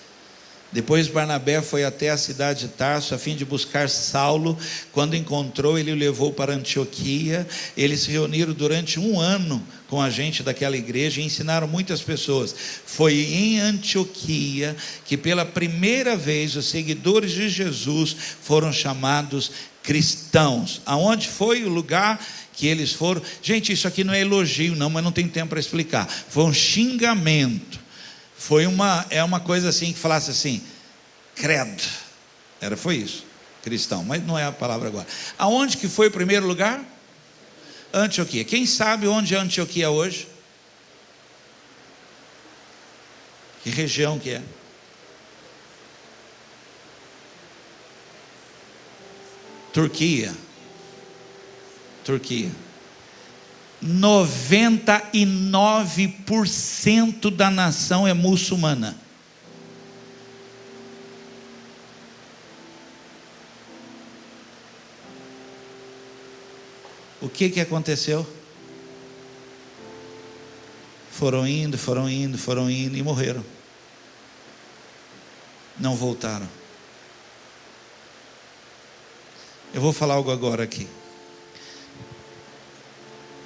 Depois Barnabé foi até a cidade de Tarso a fim de buscar Saulo. Quando encontrou, ele o levou para Antioquia. Eles se reuniram durante 1 ano com a gente daquela igreja e ensinaram muitas pessoas. Foi em Antioquia que pela primeira vez os seguidores de Jesus foram chamados cristãos. Aonde foi o lugar que eles foram? Gente, isso aqui não é elogio não, mas não tem tempo para explicar. Foi um xingamento. Foi uma coisa assim que falasse assim: credo. Foi isso, cristão, mas não é a palavra agora. Aonde que foi o primeiro lugar? Antioquia. Quem sabe onde é Antioquia hoje? Que região que é? Turquia. 99% da nação é muçulmana. O que aconteceu? Foram indo e morreram. Não voltaram. Eu vou falar algo agora aqui.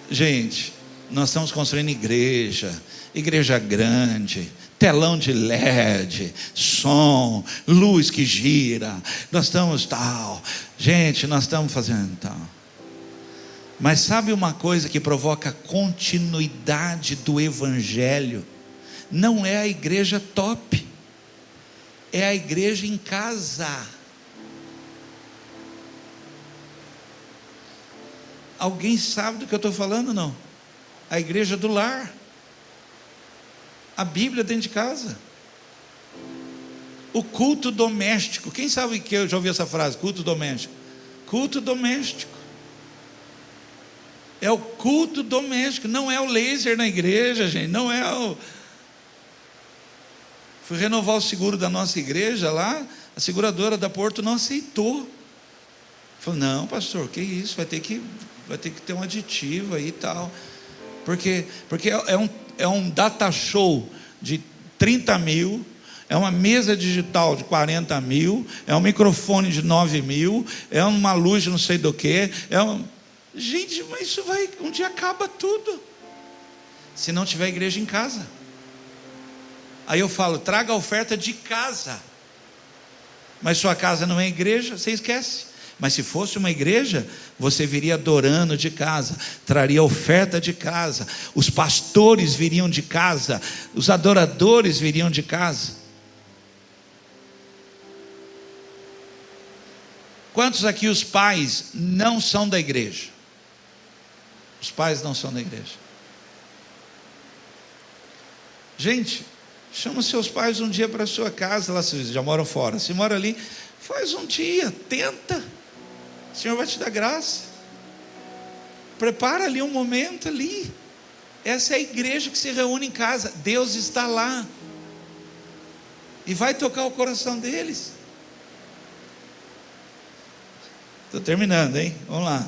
Gente, nós estamos construindo igreja grande, telão de LED, som, luz que gira, nós estamos tal, gente, nós estamos fazendo tal. Mas sabe uma coisa que provoca continuidade do evangelho? Não é a igreja top, é a igreja em casa. Alguém sabe do que eu estou falando? Não? A igreja do lar, a Bíblia dentro de casa, o culto doméstico. Quem sabe que eu já ouvi essa frase, culto doméstico? Culto doméstico é o culto doméstico, não é o laser na igreja, gente, não é o... Fui renovar o seguro da nossa igreja lá, a seguradora da Porto não aceitou. Falou, não pastor, que isso, vai ter que ter um aditivo aí e tal, porque é um data show de 30 mil, é uma mesa digital de 40 mil, é um microfone de 9 mil, é uma luz de não sei do que, gente, mas isso vai, um dia acaba tudo, se não tiver igreja em casa. Aí eu falo, traga a oferta de casa, mas sua casa não é igreja, você esquece. Mas se fosse uma igreja, você viria adorando de casa, traria oferta de casa, os pastores viriam de casa, os adoradores viriam de casa. Quantos aqui os pais não são da igreja? Os pais não são da igreja. Gente, chama seus pais um dia para a sua casa, lá vocês já moram fora, se mora ali, faz um dia, tenta, o Senhor vai te dar graça, prepara ali um momento ali, essa é a igreja que se reúne em casa, Deus está lá, e vai tocar o coração deles. Estou terminando, hein? Vamos lá.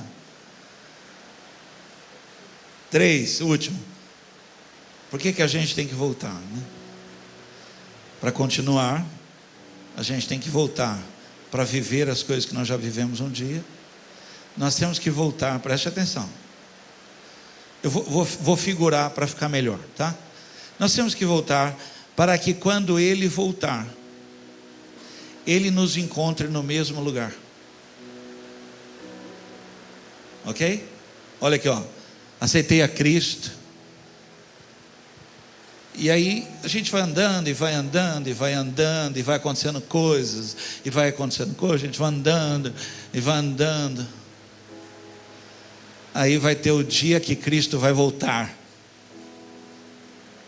3, último. Por que a gente tem que voltar, né? Para continuar, a gente tem que voltar para viver as coisas que nós já vivemos um dia. Nós temos que voltar, preste atenção. Eu vou figurar para ficar melhor, tá? Nós temos que voltar para que quando Ele voltar, Ele nos encontre no mesmo lugar. Ok? Olha aqui, ó. Aceitei a Cristo. E aí a gente vai andando, e vai andando, e vai andando, e vai acontecendo coisas, e vai acontecendo coisas, a gente vai andando, e vai andando. Aí vai ter o dia que Cristo vai voltar.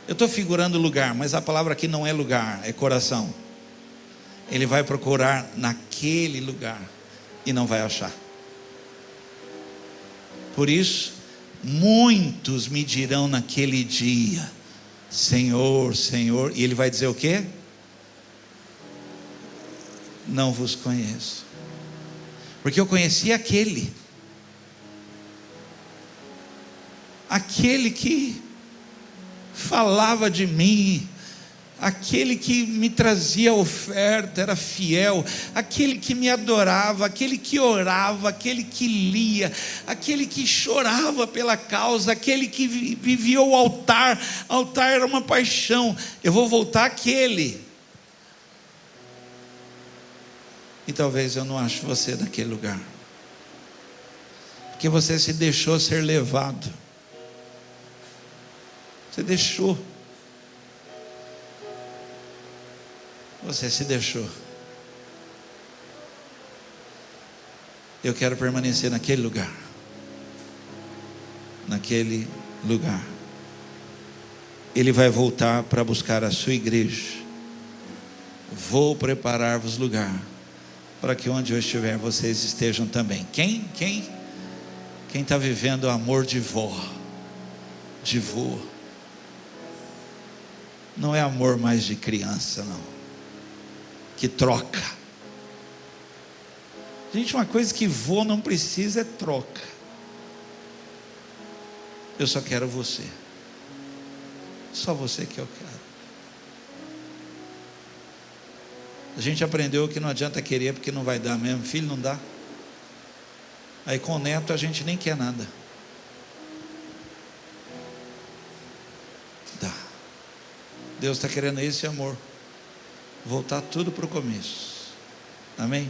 Eu estou figurando lugar, mas a palavra aqui não é lugar, é coração. Ele vai procurar naquele lugar, e não vai achar. Por isso, muitos me dirão naquele dia, Senhor, Senhor, e Ele vai dizer o quê? Não vos conheço, porque eu conheci aquele que falava de mim, aquele que me trazia oferta, era fiel, aquele que me adorava, aquele que orava, aquele que lia, aquele que chorava pela causa, aquele que vivia o altar. Altar era uma paixão. Eu vou voltar àquele, e talvez eu não ache você naquele lugar, porque você se deixou ser levado, você deixou. Você se deixou. Eu quero permanecer naquele lugar. Naquele lugar. Ele vai voltar para buscar a sua igreja. Vou preparar-vos lugar, para que onde eu estiver, vocês estejam também. Quem está vivendo o amor de vó, de vô? Não é amor mais de criança, não, que troca. Gente, uma coisa que vô não precisa é troca. Eu só quero você. Só você que eu quero. A gente aprendeu que não adianta querer porque não vai dar mesmo. Filho não dá. Aí com o neto a gente nem quer nada. Dá. Deus está querendo esse amor. Voltar tudo para o começo. Amém?